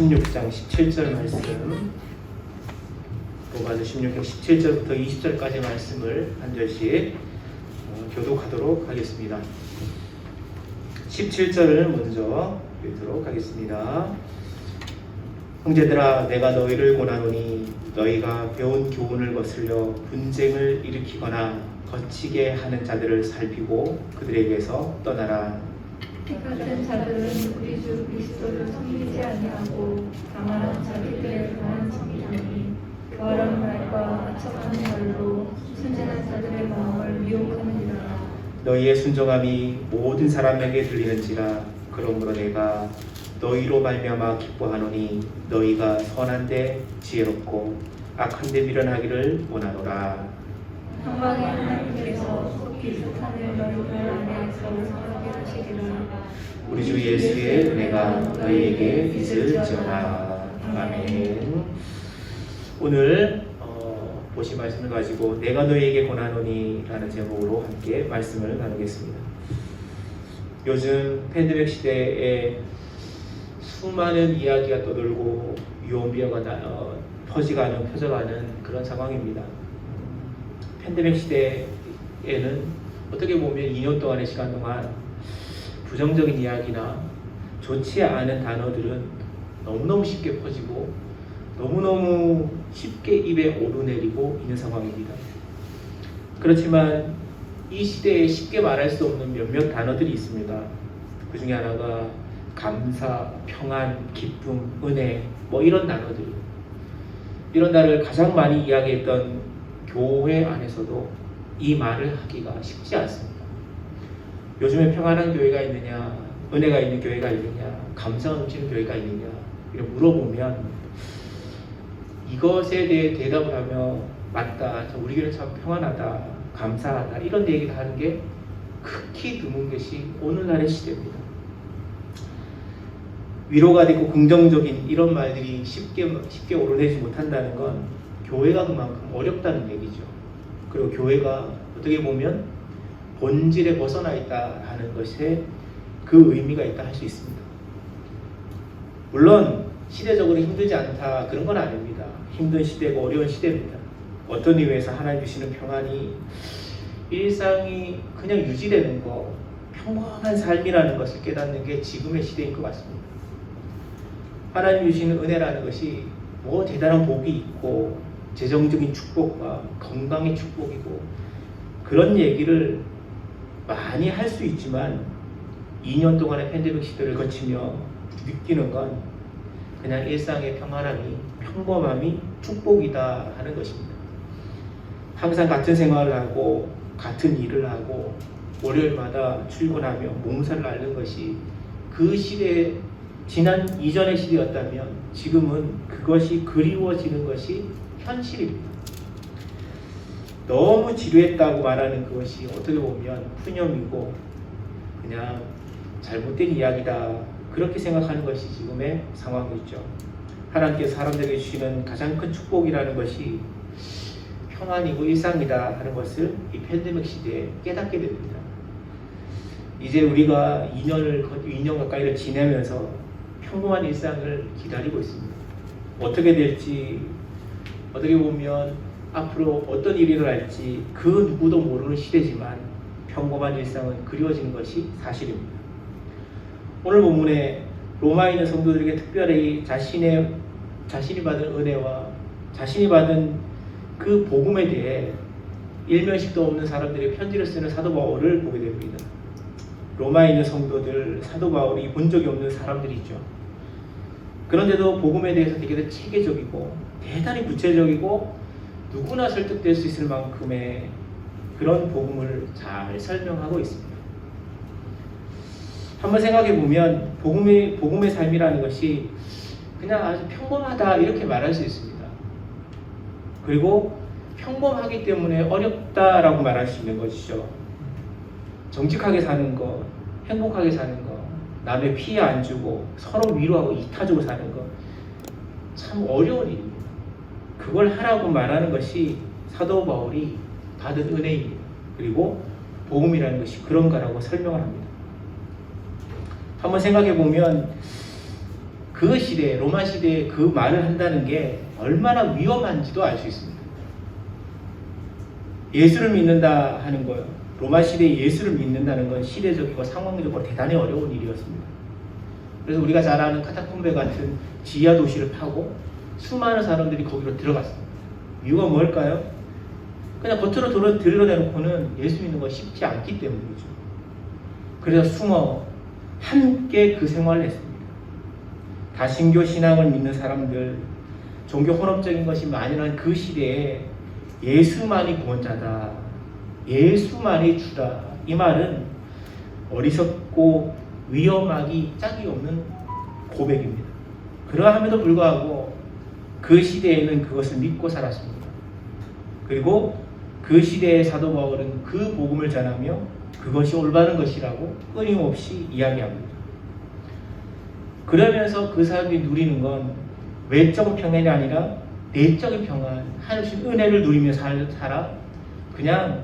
16장 17절 말씀, 로마서 16장 17절부터 20절까지 말씀을 한 절씩 교독하도록 하겠습니다. 17절을 먼저 읽도록 하겠습니다. 형제들아, 내가 너희를 권하노니 너희가 배운 교훈을 거슬려 분쟁을 일으키거나 거치게 하는 자들을 살피고 그들에게서 떠나라. 이 같은 자들은 우리 주 그리스도를 섬기지 아니하고 다만 자기들의 강한 성장이 부활한 말과 아첨하는 말로 순진한 자들의 마음을 미혹하느니라. 너희의 순종함이 모든 사람에게 들리는지라. 그러므로 내가 너희로 말미암아 기뻐하노니 너희가 선한데 지혜롭고 악한데 미련하기를 원하노라. 평강의 하나님께서 속히 사탄을 너희 발 안에 거룩하게 하시리라. 우리 주 예수의 은혜가 너희에게 있을지어다. 아멘. 오늘 보신 말씀을 가지고 내가 너희에게 권하노니 라는 제목으로 함께 말씀을 나누겠습니다. 요즘 팬데믹 시대에 수많은 이야기가 떠돌고 유언비어가 퍼져가는 그런 상황입니다. 팬데믹 시대에는 어떻게 보면 2년 동안의 시간 동안 부정적인 이야기나 좋지 않은 단어들은 너무너무 쉽게 퍼지고 너무너무 쉽게 입에 오르내리고 있는 상황입니다. 그렇지만 이 시대에 쉽게 말할 수 없는 몇몇 단어들이 있습니다. 그 중에 하나가 감사, 평안, 기쁨, 은혜, 이런 단어들. 이런 단어를 가장 많이 이야기했던 교회 안에서도 이 말을 하기가 쉽지 않습니다. 요즘에 평안한 교회가 있느냐, 은혜가 있는 교회가 있느냐, 감사가 넘치는 교회가 있느냐 이렇게 물어보면 이것에 대해 대답을 하며 맞다, 우리 교회는 참 평안하다, 감사하다 이런 얘기를 하는 게 극히 드문 것이 오늘날의 시대입니다. 위로가 되고 긍정적인 이런 말들이 쉽게 오르내지 못한다는 건 교회가 그만큼 어렵다는 얘기죠. 그리고 교회가 어떻게 보면 본질에 벗어나 있다 하는 것에 그 의미가 있다 할 수 있습니다. 물론 시대적으로 힘들지 않다 그런 건 아닙니다. 힘든 시대고 어려운 시대입니다. 어떤 의미에서 하나님 주시는 평안이 일상이 그냥 유지되는 거, 평범한 삶이라는 것을 깨닫는 게 지금의 시대인 것 같습니다. 하나님 주시는 은혜라는 것이 대단한 복이 있고 재정적인 축복과 건강의 축복이고 그런 얘기를 많이 할 수 있지만 2년 동안의 팬데믹 시대를 거치며 느끼는 건 그냥 일상의 평안함이, 평범함이 축복이다 하는 것입니다. 항상 같은 생활을 하고 같은 일을 하고 월요일마다 출근하며 몽사를 앓는 것이 그 시대에 지난 이전의 시대였다면 지금은 그것이 그리워지는 것이 현실입니다. 너무 지루했다고 말하는 그것이 어떻게 보면 푸념이고 그냥 잘못된 이야기다 그렇게 생각하는 것이 지금의 상황이죠. 하나님께서 사람들에게 주시는 가장 큰 축복이라는 것이 평안이고 일상이다 하는 것을 이 팬데믹 시대에 깨닫게 됩니다. 이제 우리가 2년 가까이를 지내면서 평범한 일상을 기다리고 있습니다. 어떻게 될지, 어떻게 보면 앞으로 어떤 일이 일어날지 그 누구도 모르는 시대지만 평범한 일상은 그리워지는 것이 사실입니다. 오늘 본문에 로마에 있는 성도들에게 특별히 자신이 받은 은혜와 자신이 받은 그 복음에 대해 일면식도 없는 사람들이 편지를 쓰는 사도 바울을 보게 됩니다. 로마에 있는 성도들, 사도 바울이 본 적이 없는 사람들이죠. 그런데도 복음에 대해서 되게 체계적이고 대단히 구체적이고 누구나 설득될 수 있을 만큼의 그런 복음을 잘 설명하고 있습니다. 한번 생각해 보면 복음의 삶이라는 것이 그냥 아주 평범하다 이렇게 말할 수 있습니다. 그리고 평범하기 때문에 어렵다라고 말할 수 있는 것이죠. 정직하게 사는 것, 행복하게 사는 것, 남의 피해 안 주고 서로 위로하고 이타주고 사는 것 참 어려운 일입니다. 그걸 하라고 말하는 것이 사도 바울이 받은 은혜입니다. 그리고 복음이라는 것이 그런가라고 설명을 합니다. 한번 생각해 보면 그 시대, 로마 시대에 그 말을 한다는 게 얼마나 위험한지도 알 수 있습니다. 예수를 믿는다 하는 거요. 로마 시대에 예수를 믿는다는 건 시대적이고 상황적으로 대단히 어려운 일이었습니다. 그래서 우리가 잘 아는 카타콤베 같은 지하 도시를 파고 수많은 사람들이 거기로 들어갔습니다. 이유가 뭘까요? 그냥 겉으로 드러내놓고는 예수 믿는 거 쉽지 않기 때문이죠. 그래서 숨어 함께 그 생활을 했습니다. 다신교 신앙을 믿는 사람들, 종교 혼합적인 것이 만연한 그 시대에 예수만이 구원자다, 예수만이 주다, 이 말은 어리석고 위험하기 짝이 없는 고백입니다. 그러함에도 불구하고 그 시대에는 그것을 믿고 살았습니다. 그리고 그 시대의 사도 바울은 그 복음을 전하며 그것이 올바른 것이라고 끊임없이 이야기합니다. 그러면서 그 사람들이 누리는 건 외적인 평안이 아니라 내적인 평안, 하나님 은혜를 누리며 살아 그냥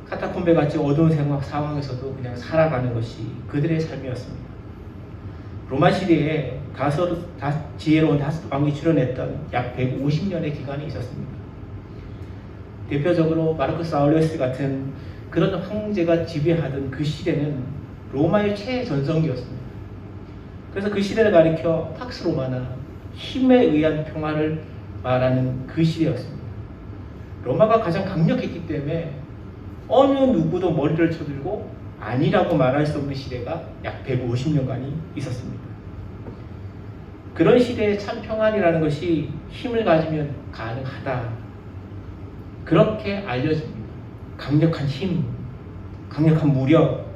카타콤베 같이 어두운 상황에서도 그냥 살아가는 것이 그들의 삶이었습니다. 로마 시대에 지혜로운 다섯 왕이 출현했던 약 150년의 기간이 있었습니다. 대표적으로 마르크스 아울레스 같은 그런 황제가 지배하던 그 시대는 로마의 최전성기였습니다. 그래서 그 시대를 가리켜 팍스 로마나 힘에 의한 평화를 말하는 그 시대였습니다. 로마가 가장 강력했기 때문에 어느 누구도 머리를 쳐들고 아니라고 말할 수 없는 시대가 약 150년간이 있었습니다. 그런 시대에 참 평안이라는 것이 힘을 가지면 가능하다, 그렇게 알려집니다. 강력한 힘, 강력한 무력,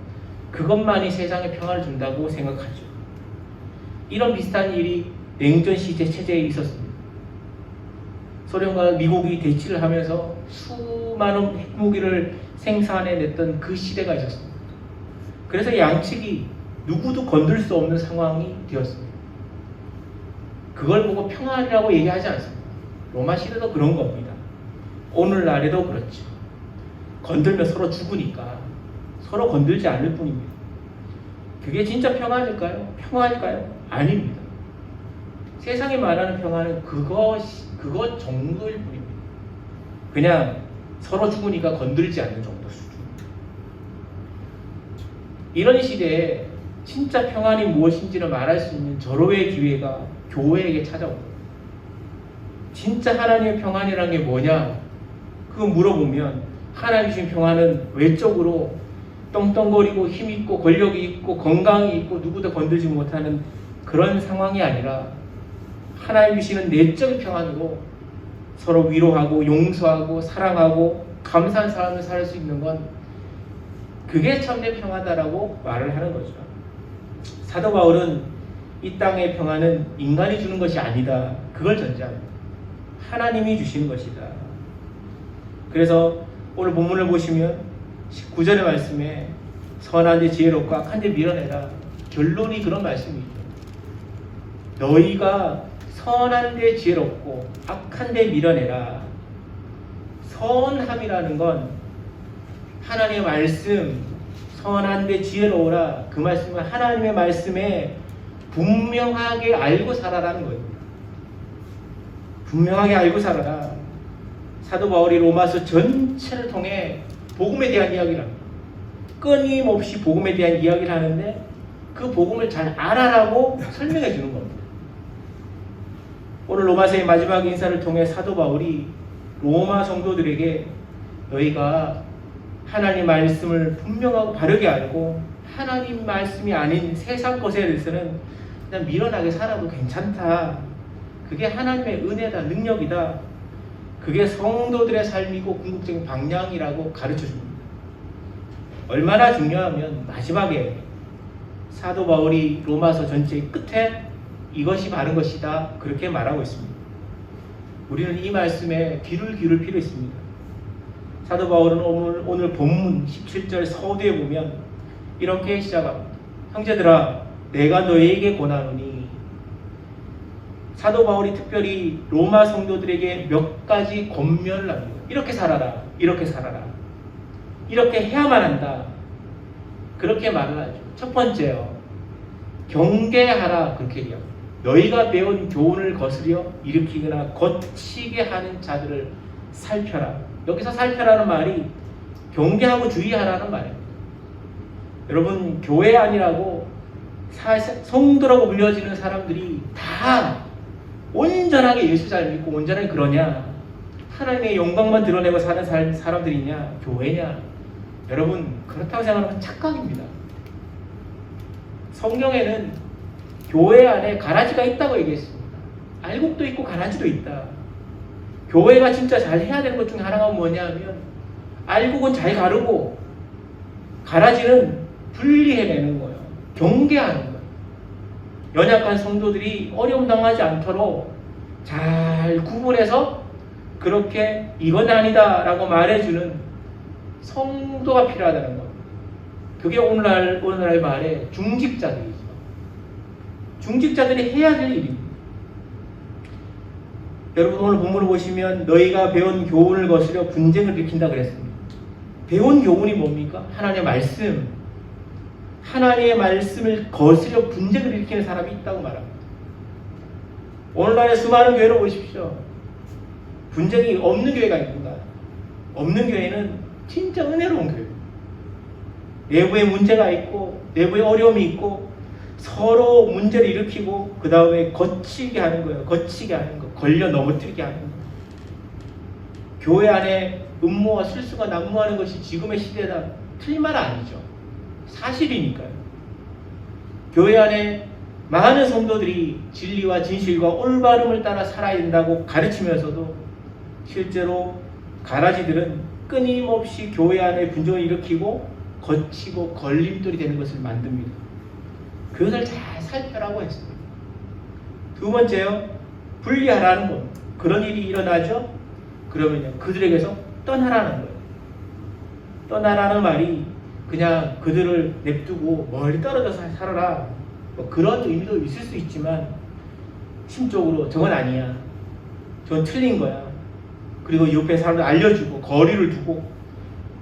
그것만이 세상에 평안을 준다고 생각하죠. 이런 비슷한 일이 냉전 시대 체제에 있었습니다. 소련과 미국이 대치를 하면서 수많은 핵무기를 생산해냈던 그 시대가 있었습니다. 그래서 양측이 누구도 건들 수 없는 상황이 되었습니다. 그걸 보고 평안이라고 얘기하지 않습니다. 로마 시대도 그런 겁니다. 오늘날에도 그렇죠. 건들면 서로 죽으니까 서로 건들지 않을 뿐입니다. 그게 진짜 평안일까요? 평화일까요? 아닙니다. 세상이 말하는 평화는 그것 정도일 뿐입니다. 그냥 서로 죽으니까 건들지 않는 정도 수준. 이런 시대에 진짜 평안이 무엇인지를 말할 수 있는 절호의 기회가 교회에게 찾아옵니다. 진짜 하나님의 평안이라는 게 뭐냐? 그거 물어보면 하나님 주신 평안은 외적으로 떵떵거리고 힘있고 권력이 있고 건강이 있고 누구도 건들지 못하는 그런 상황이 아니라 하나님 주시는 내적인 평안으로 서로 위로하고 용서하고 사랑하고 감사한 삶을 살 수 있는 건 그게 참된 평화다라고 말을 하는 거죠. 사도 바울은 이 땅의 평안은 인간이 주는 것이 아니다, 그걸 전제합니다. 하나님이 주시는 것이다. 그래서 오늘 본문을 보시면 19절의 말씀에 선한 데 지혜롭고 악한 데 밀어내라, 결론이 그런 말씀이죠. 너희가 선한 데 지혜롭고 악한 데 밀어내라. 선함이라는 건 하나님의 말씀, 선한 데 지혜로우라, 그 말씀은 하나님의 말씀에 분명하게 알고 살아라는 거예요. 분명하게 알고 살아라. 사도 바울이 로마서 전체를 통해 복음에 대한 이야기를 합니다. 끊임없이 복음에 대한 이야기를 하는데 그 복음을 잘 알아라고 설명해 주는 겁니다. 오늘 로마서의 마지막 인사를 통해 사도 바울이 로마 성도들에게 너희가 하나님 말씀을 분명하고 바르게 알고 하나님 말씀이 아닌 세상 것에 대해서는 그냥 미련하게 살아도 괜찮다. 그게 하나님의 은혜다, 능력이다. 그게 성도들의 삶이고 궁극적인 방향이라고 가르쳐 줍니다. 얼마나 중요하면 마지막에 사도 바울이 로마서 전체의 끝에 이것이 바른 것이다, 그렇게 말하고 있습니다. 우리는 이 말씀에 귀를 기울일 필요 있습니다. 사도 바울은 오늘 본문 17절 서두에 보면 이렇게 시작합니다. 형제들아, 내가 너희에게 권하노니. 사도 바울이 특별히 로마 성도들에게 몇 가지 권면을 합니다. 이렇게 살아라, 이렇게 살아라, 이렇게 해야만 한다, 그렇게 말을 하죠. 첫 번째요, 경계하라, 그렇게 얘기합니다. 너희가 배운 교훈을 거스려 일으키거나 거치게 하는 자들을 살펴라. 여기서 살펴라는 말이 경계하고 주의하라는 말입니다. 여러분, 교회 아니라고 성도라고 불려지는 사람들이 다 온전하게 예수 잘 믿고 온전하게 그러냐? 하나님의 영광만 드러내고 사는 사람들이냐? 교회냐? 여러분, 그렇다고 생각하면 착각입니다. 성경에는 교회 안에 가라지가 있다고 얘기했습니다. 알곡도 있고 가라지도 있다. 교회가 진짜 잘 해야 되는 것 중에 하나가 뭐냐면 알곡은 잘 가르고 가라지는 분리해내는 거예요. 경계하는 거예요. 연약한 성도들이 어려움 당하지 않도록 잘 구분해서 그렇게 이건 아니다 라고 말해주는 성도가 필요하다는 겁니다. 그게 오늘날 말의 중직자들이죠. 중직자들이 해야 될 일입니다. 여러분, 오늘 본문을 보시면 너희가 배운 교훈을 거스려 분쟁을 일으킨다 그랬습니다. 배운 교훈이 뭡니까? 하나님의 말씀. 하나님의 말씀을 거스려 분쟁을 일으키는 사람이 있다고 말합니다. 오늘날의 수많은 교회를 보십시오. 분쟁이 없는 교회가 있는가? 없는 교회는 진짜 은혜로운 교회입니다. 내부에 문제가 있고 내부에 어려움이 있고 서로 문제를 일으키고 그 다음에 거치게 하는 거예요. 거치게 하는 거. 걸려 넘어뜨리게 하는 거. 교회 안에 음모와 실수가 난무하는 것이 지금의 시대다. 틀린 말 아니죠. 사실이니까요. 교회 안에 많은 성도들이 진리와 진실과 올바름을 따라 살아야 된다고 가르치면서도 실제로 가라지들은 끊임없이 교회 안에 분쟁을 일으키고 거치고 걸림돌이 되는 것을 만듭니다. 그것을 잘 살펴라고 했습니다. 두 번째요, 분리하라는 것. 그런 일이 일어나죠? 그러면요, 그들에게서 떠나라는 거예요. 떠나라는 말이 그냥 그들을 냅두고 멀리 떨어져서 살아라, 뭐 그런 의미도 있을 수 있지만 심적으로 저건 아니야, 저건 틀린 거야. 그리고 옆에 사람들 알려주고 거리를 두고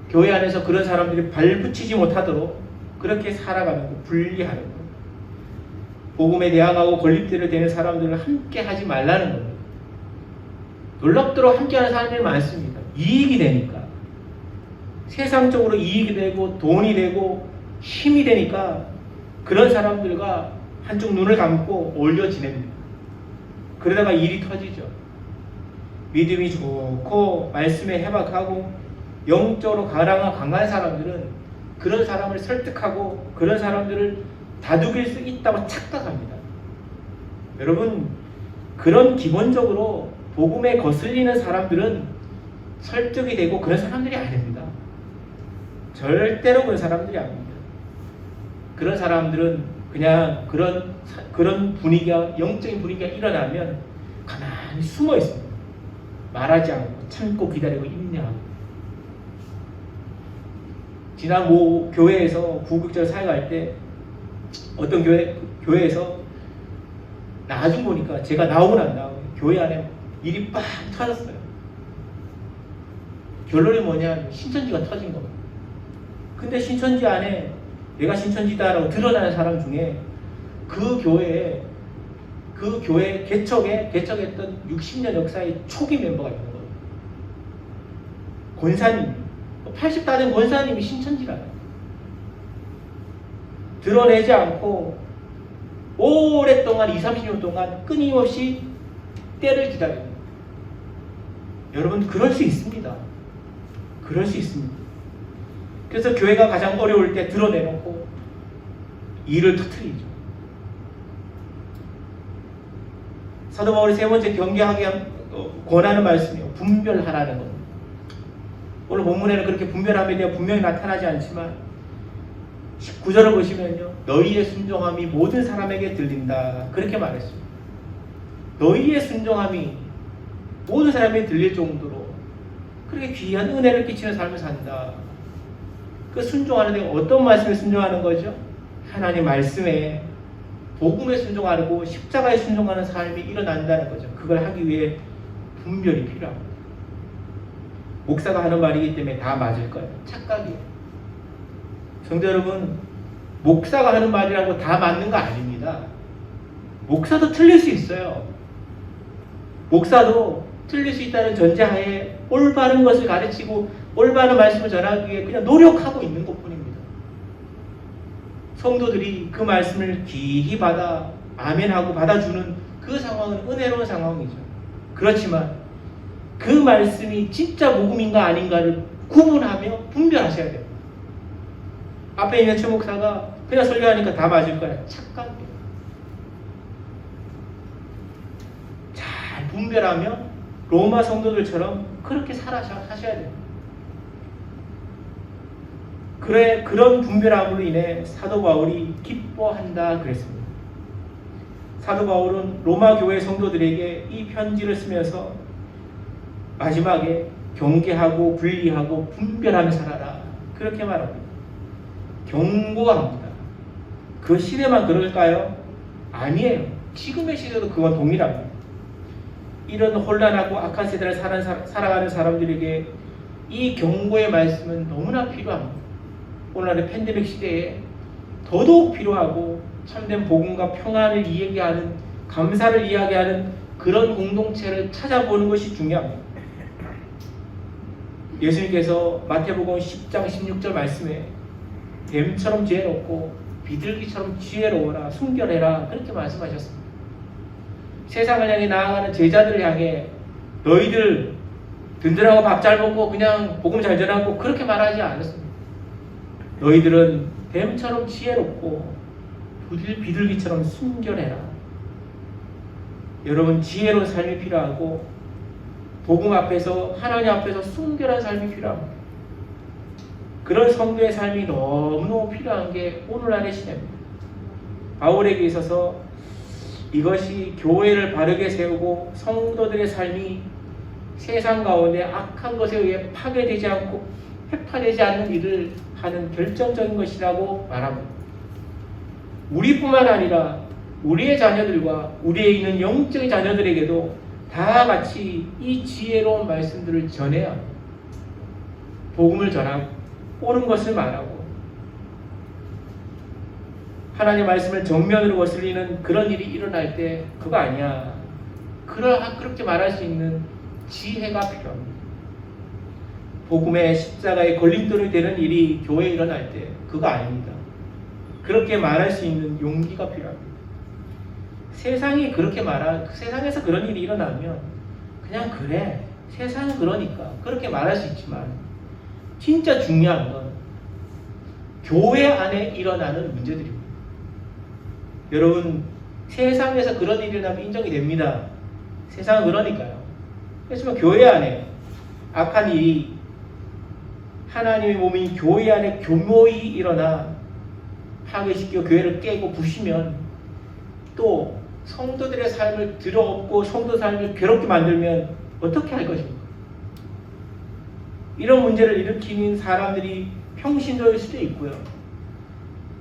교회 안에서 그런 사람들이 발붙이지 못하도록 그렇게 살아가는 거, 분리하는 거. 복음에 대항하고 걸림돌이 되는 사람들을 함께 하지 말라는 겁니다. 놀랍도록 함께하는 사람들이 많습니다. 이익이 되니까. 세상적으로 이익이 되고 돈이 되고 힘이 되니까 그런 사람들과 한쪽 눈을 감고 올려 지냅니다. 그러다가 일이 터지죠. 믿음이 좋고 말씀에 해박하고 영적으로 강한 사람들은 그런 사람을 설득하고 그런 사람들을 다독일 수 있다고 착각합니다. 여러분, 그런 기본적으로 복음에 거슬리는 사람들은 설득이 되고 그런 사람들이 아닙니다. 절대로 그런 사람들이 아닙니다. 그런 사람들은 그냥 그런 분위기가, 영적인 분위기가 일어나면 가만히 숨어 있습니다. 말하지 않고 참고 기다리고 인내하고. 지난 모 교회에서 구국절 사역할 때 어떤 교회에서 나중 보니까 제가 나오고 난 다음에 교회 안에 일이 빡 터졌어요. 결론이 뭐냐면 신천지가 터진 겁니다. 근데 신천지 안에 내가 신천지다라고 드러나는 사람 중에 그 교회 개척했던 60년 역사의 초기 멤버가 있는 거예요. 권사님, 80다 된 권사님이 신천지라요. 드러내지 않고 오랫동안 20-30년 동안 끊임없이 때를 기다립니다. 여러분, 그럴 수 있습니다. 그럴 수 있습니다. 그래서 교회가 가장 어려울 때 드러내놓고 일을 터뜨리죠. 사도 바울이 세 번째 경계하게 권하는 말씀이요, 분별하라는 겁니다. 오늘 본문에는 그렇게 분별함에 대해 분명히 나타나지 않지만 19절을 보시면요, 너희의 순종함이 모든 사람에게 들린다, 그렇게 말했습니다. 너희의 순종함이 모든 사람에게 들릴 정도로 그렇게 귀한 은혜를 끼치는 삶을 산다. 그 순종하는 데 어떤 말씀에 순종하는 거죠? 하나님 말씀에, 복음에 순종하고 십자가에 순종하는 삶이 일어난다는 거죠. 그걸 하기 위해 분별이 필요합니다. 목사가 하는 말이기 때문에 다 맞을 거예요. 착각이에요. 성도 여러분, 목사가 하는 말이라고 다 맞는 거 아닙니다. 목사도 틀릴 수 있어요. 목사도 틀릴 수 있다는 전제하에 올바른 것을 가르치고 올바른 말씀을 전하기 위해 그냥 노력하고 있는 것뿐입니다. 성도들이 그 말씀을 귀히 받아 아멘하고 받아주는 그 상황은 은혜로운 상황이죠. 그렇지만 그 말씀이 진짜 복음인가 아닌가를 구분하며 분별하셔야 됩니다. 앞에 있는 최 목사가 그냥 설교하니까 다 맞을 거야. 착각이에요. 잘 분별하며 로마 성도들처럼 그렇게 하셔야 돼요. 그래, 그런 분별함으로 인해 사도 바울이 기뻐한다 그랬습니다. 사도 바울은 로마 교회 성도들에게 이 편지를 쓰면서 마지막에 경계하고 분리하고 분별하며 살아라 그렇게 말합니다. 경고합니다. 그 시대만 그럴까요? 아니에요. 지금의 시대도 그건 동일합니다. 이런 혼란하고 악한 세대를 살아가는 사람들에게 이 경고의 말씀은 너무나 필요합니다. 오늘날의 팬데믹 시대에 더더욱 필요하고 참된 복음과 평안을 이야기하는, 감사를 이야기하는 그런 공동체를 찾아보는 것이 중요합니다. 예수님께서 마태복음 10장 16절 말씀에 뱀처럼 지혜롭고 비둘기처럼 지혜로워라, 순결해라 그렇게 말씀하셨습니다. 세상을 향해 나아가는 제자들을 향해 너희들 든든하고 밥 잘 먹고 그냥 복음 잘 전하고 그렇게 말하지 않았습니다. 너희들은 뱀처럼 지혜롭고 비둘기처럼 순결해라. 여러분, 지혜로운 삶이 필요하고 복음 앞에서, 하나님 앞에서 순결한 삶이 필요합니다. 그런 성도의 삶이 너무너무 필요한 게 오늘날의 시대입니다. 바울에게 있어서 이것이 교회를 바르게 세우고 성도들의 삶이 세상 가운데 악한 것에 의해 파괴되지 않고 회파되지 않는 일을 하는 결정적인 것이라고 말합니다. 우리뿐만 아니라 우리의 자녀들과 우리에 있는 영적인 자녀들에게도 다 같이 이 지혜로운 말씀들을 전해야 합니다. 복음을 전하고 옳은 것을 말하고 하나님의 말씀을 정면으로 거슬리는 그런 일이 일어날 때 그거 아니야. 그렇게 말할 수 있는 지혜가 필요합니다. 복음의 십자가의 걸림돌이 되는 일이 교회에 일어날 때 그거 아닙니다. 그렇게 말할 수 있는 용기가 필요합니다. 세상이 그렇게 세상에서 그런 일이 일어나면 그냥 그래, 세상은 그러니까 그렇게 말할 수 있지만 진짜 중요한 건 교회 안에 일어나는 문제들입니다. 여러분, 세상에서 그런 일이 일어나면 인정이 됩니다. 세상은 그러니까요. 그렇지만 교회 안에 악한 일이 하나님의 몸인 교회 안에 교묘히 일어나 파괴시키고 교회를 깨고 부시면 또 성도들의 삶을 들어엎고 성도 삶을 괴롭게 만들면 어떻게 할 것입니까? 이런 문제를 일으키는 사람들이 평신도일 수도 있고요.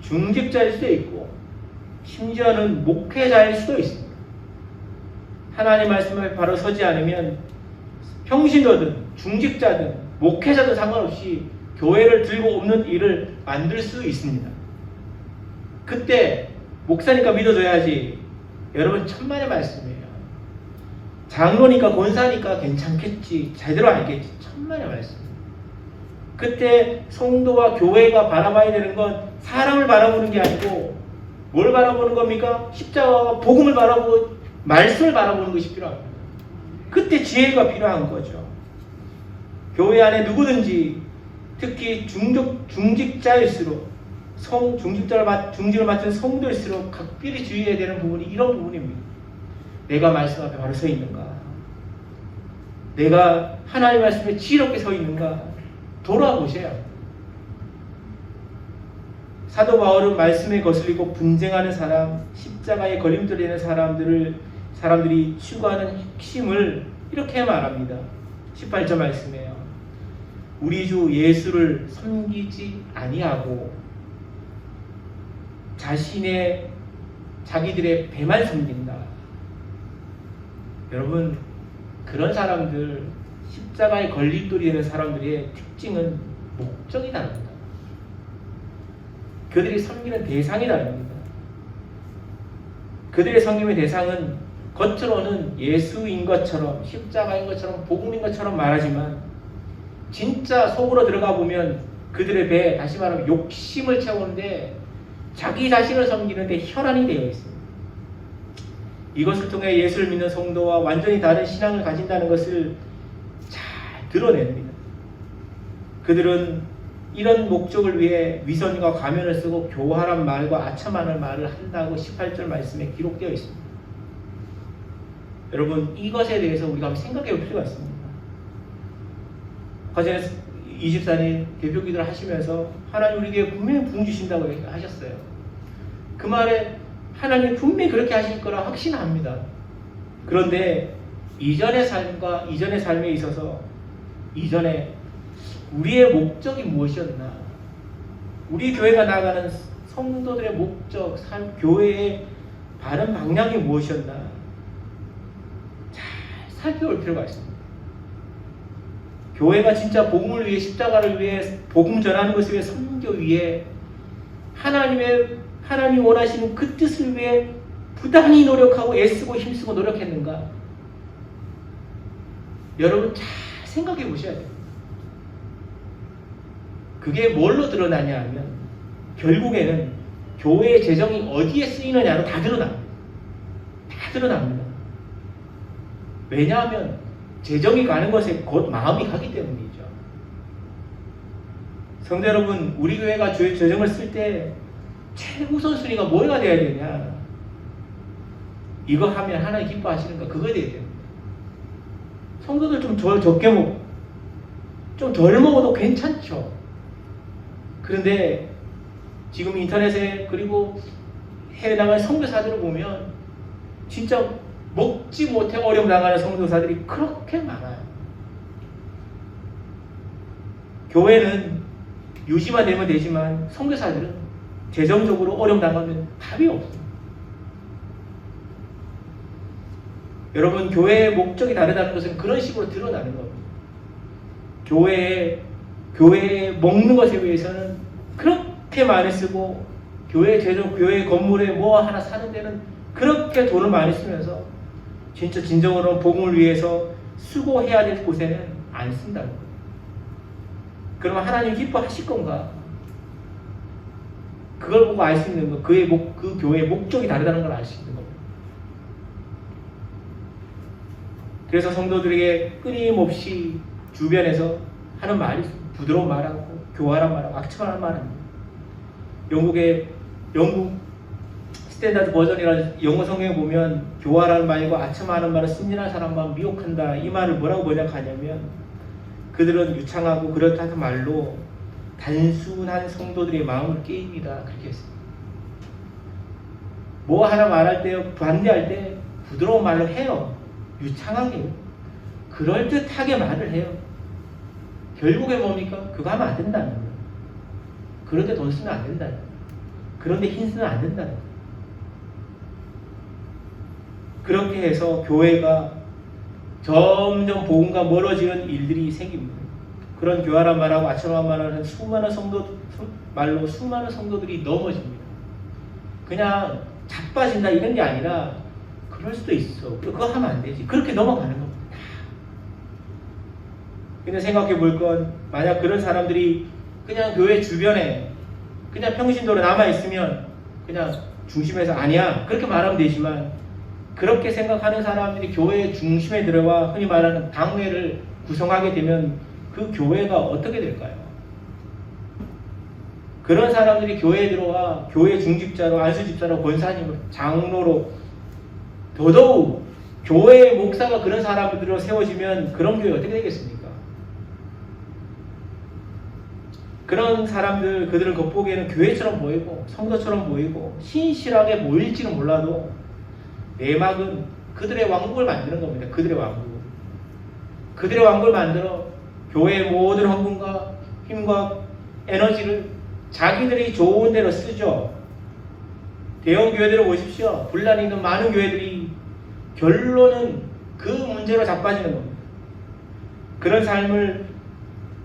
중직자일 수도 있고 심지어는 목회자일 수도 있습니다. 하나님 말씀에 바로 서지 않으면 평신도든 중직자든 목회자든 상관없이 교회를 들고 없는 일을 만들 수 있습니다. 그때 목사니까 믿어줘야지. 여러분, 천만의 말씀이에요. 장로니까 권사니까 괜찮겠지, 제대로 알겠지. 천만의 말씀. 그때 성도와 교회가 바라봐야 되는 건 사람을 바라보는 게 아니고 뭘 바라보는 겁니까? 십자가와 복음을 바라보고 말씀을 바라보는 것이 필요합니다. 그때 지혜가 필요한 거죠. 교회 안에 누구든지 특히 중직자일수록 중직을 맡은 성도일수록 각별히 주의해야 되는 부분이 이런 부분입니다. 내가 말씀 앞에 바로 서 있는가? 내가 하나님의 말씀에 지혜롭게 서 있는가? 돌아보셔야 합니다. 사도 바울은 말씀에 거슬리고 분쟁하는 사람, 십자가에 걸림돌이 되는 사람들이 추구하는 핵심을 이렇게 말합니다. 18절 말씀이에요. 우리 주 예수를 섬기지 아니하고 자기들의 배만 섬긴다. 여러분, 그런 사람들, 십자가에 걸림돌이 되는 사람들의 특징은 목적이 다릅니다. 그들이 섬기는 대상이 다릅니다. 그들의 섬김의 대상은 겉으로는 예수인 것처럼 십자가인 것처럼 복음인 것처럼 말하지만 진짜 속으로 들어가 보면 그들의 배에 다시 말하면 욕심을 채우는데 자기 자신을 섬기는데 혈안이 되어 있습니다. 이것을 통해 예수를 믿는 성도와 완전히 다른 신앙을 가진다는 것을 잘 드러냅니다. 그들은 이런 목적을 위해 위선과 가면을 쓰고 교활한 말과 아첨하는 말을 한다고 18절 말씀에 기록되어 있습니다. 여러분, 이것에 대해서 우리가 한번 생각해 볼 필요가 있습니다. 과전에 이집사님 대표 기도를 하시면서 하나님 우리에게 분명히 부흥 주신다고 하셨어요. 그 말에 하나님 분명히 그렇게 하실 거라 확신합니다. 그런데 이전의 삶과 이전의 삶에 있어서 이전에 우리의 목적이 무엇이었나? 우리 교회가 나아가는 성도들의 목적, 삶, 교회의 바른 방향이 무엇이었나? 잘 살펴볼 필요가 있습니다. 교회가 진짜 복음을 위해 십자가를 위해 복음 전하는 것을 위해 선교 위해 하나님 원하시는 그 뜻을 위해 부단히 노력하고 애쓰고 힘쓰고 노력했는가? 여러분 잘 생각해 보셔야 돼요. 그게 뭘로 드러나냐 하면 결국에는 교회의 재정이 어디에 쓰이느냐로 다 드러납니다. 다 드러납니다. 왜냐하면 재정이 가는 것에 곧 마음이 가기 때문이죠. 성도 여러분, 우리 교회가 재정을 쓸 때 최우선 순위가 뭐가 돼야 되냐? 이거 하면 하나님 기뻐하시는가? 그거에 돼야 됩니다. 성도들 좀 적게 먹고 좀 덜 먹어도 괜찮죠. 그런데 지금 인터넷에 그리고 해외 나가는 선교사들을 보면 진짜 먹지 못해 어려움 당하는 선교사들이 그렇게 많아요. 교회는 유지만 되면 되지만 선교사들은 재정적으로 어려움 당하면 답이 없어요. 여러분, 교회의 목적이 다르다는 것은 그런 식으로 드러나는 겁니다. 교회에 먹는 것에 위해서는 그렇게 많이 쓰고 교회 재정, 교회 건물에 뭐 하나 사는 데는 그렇게 돈을 많이 쓰면서 진짜 진정으로 복음을 위해서 수고해야 될 곳에는 안 쓴다는 거예요. 그러면 하나님 기뻐하실 건가? 그걸 보고 알 수 있는 거, 그 교회의 목적이 다르다는 걸 알 수 있는 겁니다. 그래서 성도들에게 끊임없이 주변에서 하는 말이 부드러운 말하고 교활한 말하고 악처한 말입니다. 영국 스탠다드 버전이라는 영어 성경에 보면 교활한 말과 아첨하는 말은 순진한 사람만 미혹한다. 이 말을 뭐라고 번역하냐면 그들은 유창하고 그렇다는 말로 단순한 성도들의 마음을 깨입니다. 그렇게 했습니다. 뭐 하나 말할 때 반대할 때 부드러운 말로 해요. 유창하게 그럴듯하게 말을 해요. 결국에 뭡니까? 그거 하면 안 된다는 거예요. 그런데 돈 쓰면 안 된다는 거예요. 그런데 힘쓰면 안 된다는 거예요. 그렇게 해서 교회가 점점 복음과 멀어지는 일들이 생깁니다. 그런 교활한 말하고 아첨한 말하는 수많은 성도들이 넘어집니다. 그냥 자빠진다 이런 게 아니라 그럴 수도 있어. 그거 하면 안 되지. 그렇게 넘어가는 겁니다. 근데 생각해 볼 건 만약 그런 사람들이 그냥 교회 주변에 그냥 평신도로 남아있으면 그냥 중심에서 아니야 그렇게 말하면 되지만 그렇게 생각하는 사람들이 교회의 중심에 들어와 흔히 말하는 당회를 구성하게 되면 그 교회가 어떻게 될까요? 그런 사람들이 교회에 들어와 교회 중직자로 안수집사로 권사님으로 장로로 더더욱 교회의 목사가 그런 사람들로 세워지면 그런 교회 어떻게 되겠습니까? 그런 사람들, 그들을 겉보기에는 교회처럼 보이고 성도처럼 보이고 신실하게 보일지는 몰라도 내막은 그들의 왕국을 만드는 겁니다. 그들의 왕국을 만들어 교회의 모든 헌금과 힘과 에너지를 자기들이 좋은 대로 쓰죠. 대형 교회들을 보십시오. 분란이 있는 많은 교회들이 결론은 그 문제로 자빠지는 겁니다. 그런 삶을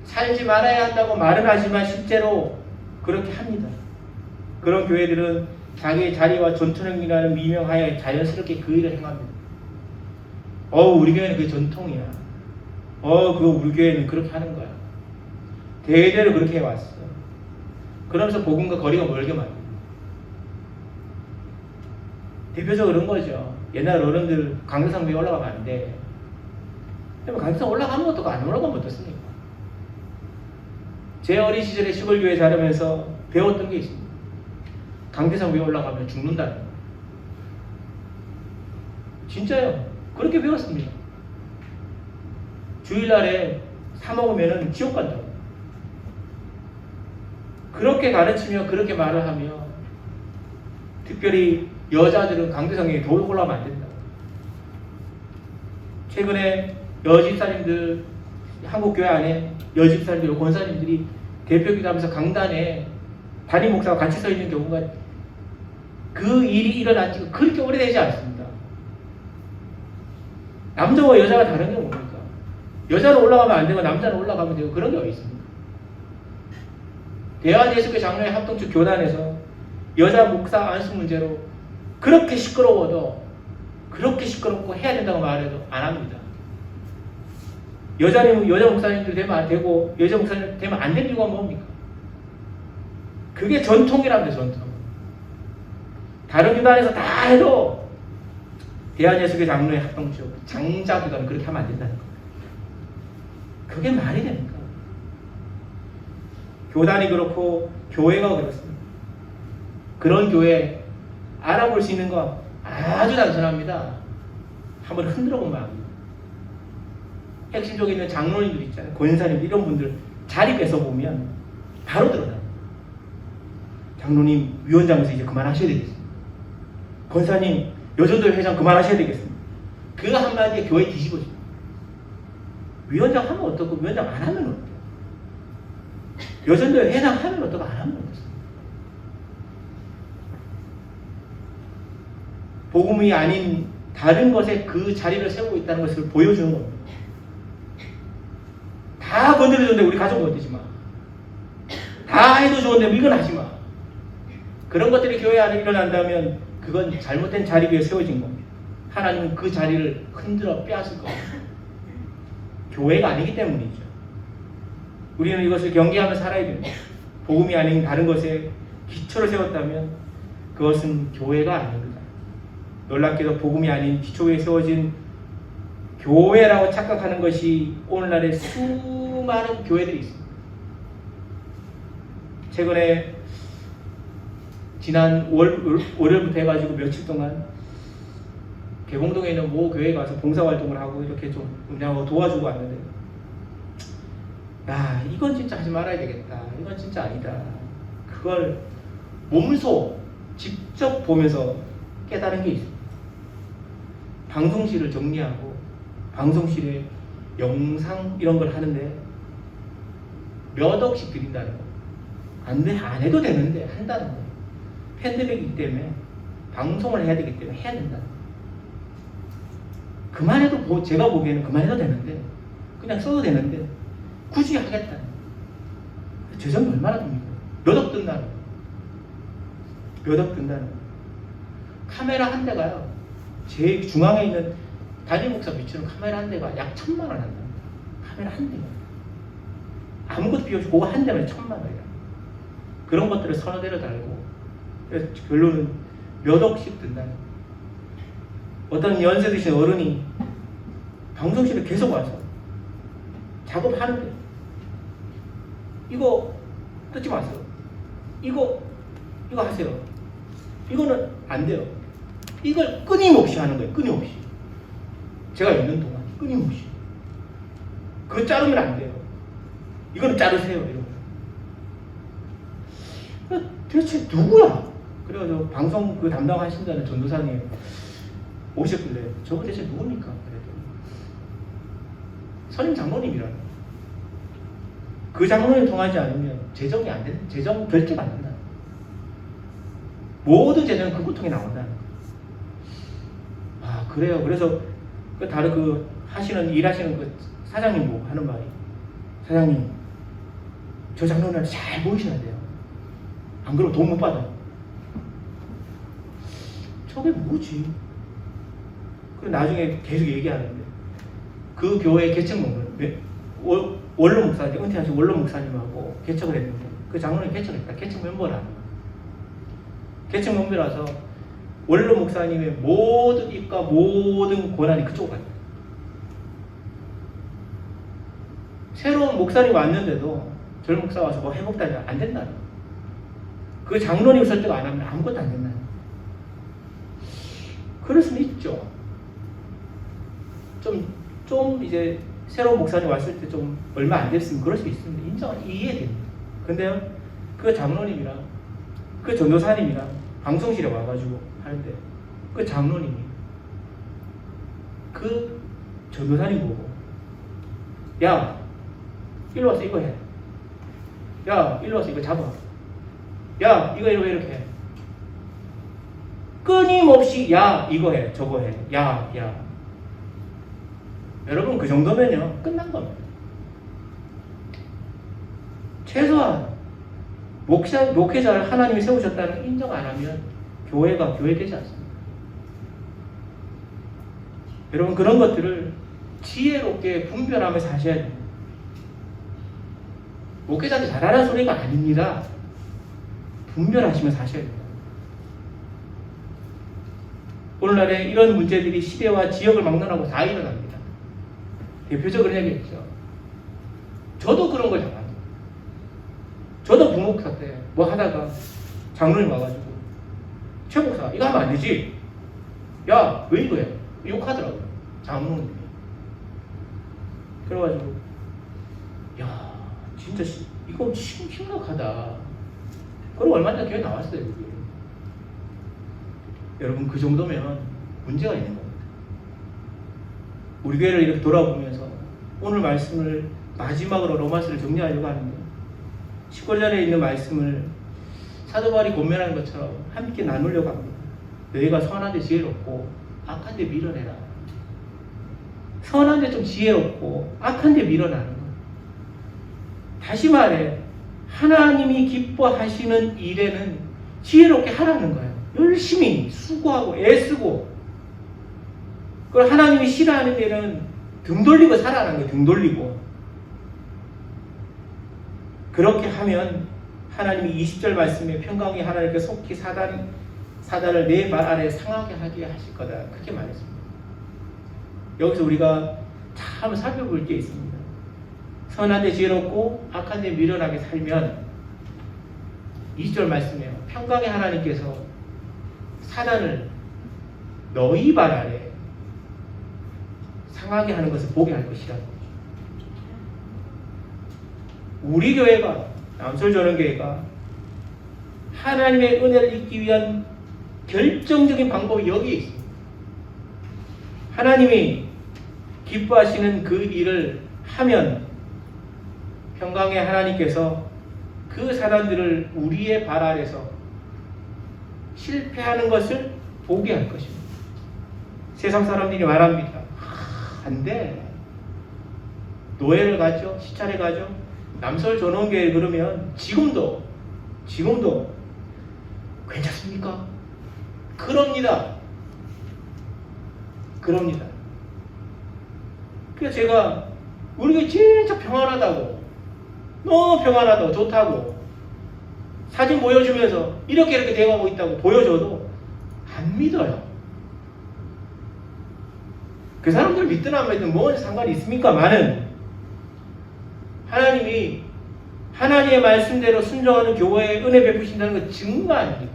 살지 말아야 한다고 말은 하지만 실제로 그렇게 합니다. 그런 교회들은 자기의 자리와 전통이라는 미명하에 자연스럽게 그 일을 행합니다. 우리 교회는 그게 전통이야. 그거 우리 교회는 그렇게 하는 거야. 대대로 그렇게 해왔어. 그러면서 복음과 거리가 멀게 만듭니다. 대표적으로 그런 거죠. 옛날 어른들 강대상 위에 올라가면 안 돼. 강대상 올라가면 어떡하고 안 올라가면 어떻습니까? 제 어린 시절에 시골교회 자라면서 배웠던 게 있습니다. 강대상 위에 올라가면 죽는다는 거. 진짜요. 그렇게 배웠습니다. 주일날에 사 먹으면 지옥 간다고. 그렇게 가르치며 그렇게 말을 하며 특별히 여자들은 강대상에 더 올라가면 안 된다고. 최근에 여집사님들, 한국교회 안에 여집사님들, 권사님들이 대표기도 하면서 강단에 담임 목사와 같이 서 있는 경우가 그 일이 일어난 지가 그렇게 오래되지 않습니다. 남자와 여자가 다른 게 뭡니까? 여자는 올라가면 안 되고 남자는 올라가면 되고 그런 게 어디 있습니까? 대한예수교 장로회 합동측 교단에서 여자 목사 안수 문제로 그렇게 시끄러워도 그렇게 시끄럽고 해야 된다고 말해도 안 합니다. 여자 목사님들 되면 안 되고 여자 목사님 되면 안 될 이유가 뭡니까? 그게 전통이랍니다. 전통. 다른 교단에서 다 해도 대한예수교 장로회 합동측 장자교단은 그렇게 하면 안 된다는 겁니다. 그게 말이 됩니까? 교단이 그렇고 교회가 그렇습니다. 그런 교회 알아볼 수 있는 건 아주 단순합니다. 한번 흔들어 보면 압니다. 핵심적인 있는 장로님들 있잖아요. 권사님들 이런 분들 자리 뺏어 보면 바로 드러나요. 장로님 위원장에서 이제 그만하셔야 되겠습니다. 권사님 여전도 회장 그만하셔야 되겠습니다. 그 한마디에 교회 뒤집어집니다. 위원장 하면 어떻고 위원장 안 하면 어때요? 여전도 회장 하면 어떻고 안 하면 어떻습니까? 복음이 아닌 다른 것에 그 자리를 세우고 있다는 것을 보여주는 겁니다. 다 건드려도 좋은데 우리 가족 건드리지 마. 다 해도 좋은데 이건 하지 마. 그런 것들이 교회 안에 일어난다면 그건 잘못된 자리 위에 세워진 겁니다. 하나님은 그 자리를 흔들어 빼앗을 겁니다. 교회가 아니기 때문이죠. 우리는 이것을 경계하며 살아야 됩니다. 복음이 아닌 다른 것에 기초를 세웠다면 그것은 교회가 아닙니다. 놀랍게도 복음이 아닌 기초에 세워진 교회라고 착각하는 것이 오늘날의 수많은 교회들이 있습니다. 최근에 지난 월요일부터 해가지고 며칠 동안 개봉동에 있는 모 교회에 가서 봉사활동을 하고 이렇게 좀 은혜하고 도와주고 왔는데 야 이건 진짜 하지 말아야 되겠다. 이건 진짜 아니다. 그걸 몸소 직접 보면서 깨달은 게 있습니다. 방송실을 정리하고 방송실에 영상 이런 걸 하는데 몇 억씩 드린다는 거. 안 해도 되는데 한다는 거예요. 팬데믹이기 때문에 방송을 해야 되기 때문에 해야 된다는 거예요. 그만해도 제가 보기에는 그만해도 되는데 그냥 써도 되는데 굳이 하겠다는 거예요. 재정이 얼마나 듭니까? 몇 억 든다는 거예요. 몇 억 든다는 거예요. 카메라 한 대가요. 제일 중앙에 있는 담임 목사 비추는 카메라 한 대가 약 1,000만 원 한답니다. 카메라 한 대가. 아무것도 필요 없이 그거 한 대만 1,000만 원이야. 그런 것들을 서너 대를 달고 그래서 결론은 몇 억씩 든다는 거예요. 어떤 연세 드신 어른이 방송실에 계속 와서 작업하는데 이거 뜯지 마세요. 이거 하세요. 이거는 안 돼요. 이걸 끊임없이 하는 거예요. 끊임없이. 제가 있는 동안 끊임없이. 그거 자르면 안 돼요. 이거는 자르세요. 이런 거. 대체 누구야? 그래가지고 방송 그 담당하신다는 전도사님 오셨길래 저거 대체 누굽니까? 그랬더니 선임 장로님이라는 그 장로님 통하지 않으면 재정이 안 되는 재정 결제가 안 된다. 모든 재정은 그곳 통해 나온다는 거. 아 그래요. 그래서 그 다른 그 일하시는 그 사장님 보고 하는 말이 사장님 저 장로님한테 잘 보이셔야 돼요. 안 그러면 돈 못 받아요. 저게 뭐지? 그리고 나중에 계속 얘기하는데 그 교회 개척 목사님, 원로 목사님, 은퇴하신 원로 목사님하고 개척을 했는데 그 장로님 개척했다. 개척 멤버라는 거예요. 개척 멤버라서 원로 목사님의 모든 입과 모든 권한이 그쪽으로 갔다. 새로운 목사님 왔는데도 젊은 목사 와서 뭐 해먹다니 안 된다는 거예요. 그 장로님 설득 안 하면 아무것도 안 된다는 거예요. 그럴 수는 있죠. 좀 이제 새로운 목사님 왔을 때 좀 얼마 안 됐으면 그럴 수 있습니다. 이해됩니다. 근데요, 그 장로님이랑 그 전도사님이랑 방송실에 와가지고 하는데 그 장로님이 그 전도사님 보고 야, 일로 와서 이거 해. 야, 일로 와서 이거 잡아. 야, 이거 이렇게 해. 끊임없이 야, 이거 해. 저거 해. 야. 여러분 그 정도면요 끝난 겁니다. 최소한 목회자를 하나님이 세우셨다는 인정 안 하면 교회가 교회 되지 않습니다. 여러분 그런 것들을 지혜롭게 분별하면서 하셔야 됩니다. 목회자한테 잘하라는 소리가 아닙니다. 분별하시면서 하셔야 됩니다. 오늘날에 이런 문제들이 시대와 지역을 막론하고 다 일어납니다. 대표적으로 얘기했죠. 저도 그런 걸 당합니다. 저도 부목사 때 뭐 하다가 장로님 와가지고 최 목사 이거 하면 안 되지. 야, 왜 이거 해? 욕하더라고요. 장로님이. 그래가지고 야, 진짜 이거 심각하다. 그리고 얼마 전에 교회 나왔어요. 여기. 여러분 그 정도면 문제가 있는 겁니다. 우리 교회를 이렇게 돌아보면서 오늘 말씀을 마지막으로 로마서를 정리하려고 하는데 19절에 있는 말씀을 사도 바울이 권면하는 것처럼 함께 나누려고 합니다. 너희가 선한데 지혜롭고 악한데 밀어내라. 선한데 좀 지혜롭고 악한데 밀어내는 것. 다시 말해 하나님이 기뻐하시는 일에는 지혜롭게 하라는 거예요. 열심히 수고하고 애쓰고. 그걸 하나님이 싫어하는 일은 등 돌리고 살아라는 거예요. 등 돌리고. 그렇게 하면 하나님이 20절 말씀에 평강이 하나님께 속히 사단을 내 발 아래 상하게 하게 하실 거다. 그렇게 말했습니다. 여기서 우리가 참 살펴볼 게 있습니다. 선한데 지혜롭고 악한데 미련하게 살면 20절 말씀에요. 평강의 하나님께서 사단을 너희 발 아래 상하게 하는 것을 보게 할 것이라고. 우리 교회가 남설전원교회가 하나님의 은혜를 입기 위한 결정적인 방법이 여기에 있습니다. 하나님이 기뻐하시는 그 일을 하면 평강의 하나님께서 그 사람들을 우리의 발 아래서 실패하는 것을 보게 할 것입니다. 세상 사람들이 말합니다. 안 돼. 노예를 가죠. 시찰에 가죠. 남설전원교회 그러면 지금도 괜찮습니까? 그럽니다. 그래서 제가 우리 교회 진짜 평안하다고, 너무 평안하다고, 좋다고 사진 보여주면서 이렇게 대응하고 있다고 보여줘도 안 믿어요. 그 사람들 믿든 안 믿든 뭔 상관이 있습니까? 많은 하나님이 하나님의 말씀대로 순종하는 교회에 은혜 베푸신다는 것 증거 아닙니까?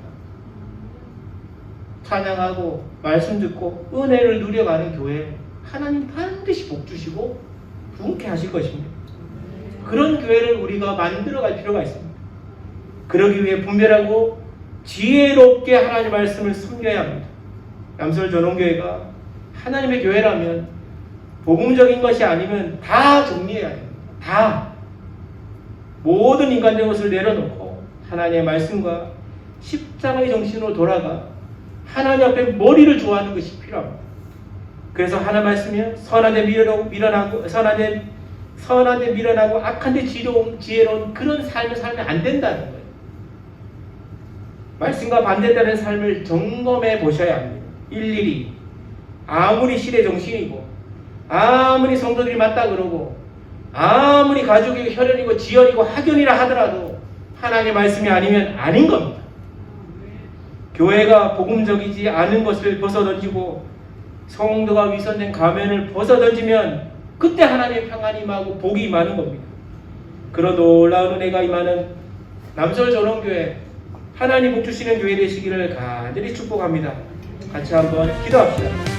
찬양하고 말씀 듣고 은혜를 누려가는 교회 하나님 반드시 복 주시고 부흥케 하실 것입니다. 그런 교회를 우리가 만들어갈 필요가 있습니다. 그러기 위해 분별하고 지혜롭게 하나님의 말씀을 섬겨야 합니다. 남설전원교회가 하나님의 교회라면 복음적인 것이 아니면 다 정리해야 됩니다. 다 모든 인간적인 것을 내려놓고 하나님의 말씀과 십자가의 정신으로 돌아가 하나님 앞에 머리를 좋아하는 것이 필요합니다. 그래서 하나님 말씀이요 선한데 미련하고 악한데 지혜로운 그런 삶을 살면 안 된다는 거예요. 말씀과 반대되는 삶을 점검해 보셔야 합니다. 일일이. 아무리 시대 정신이고 아무리 성도들이 맞다 그러고 아무리 가족이 혈연이고 지연이고 학연이라 하더라도 하나님의 말씀이 아니면 아닌 겁니다. 교회가 복음적이지 않은 것을 벗어던지고 성도가 위선된 가면을 벗어던지면 그때 하나님의 평안이 임하고 복이 임하는 겁니다. 그런 놀라운 은혜가 임하는 남서울전원교회 하나님 복 주시는 교회 되시기를 간절히 축복합니다. 같이 한번 기도합시다.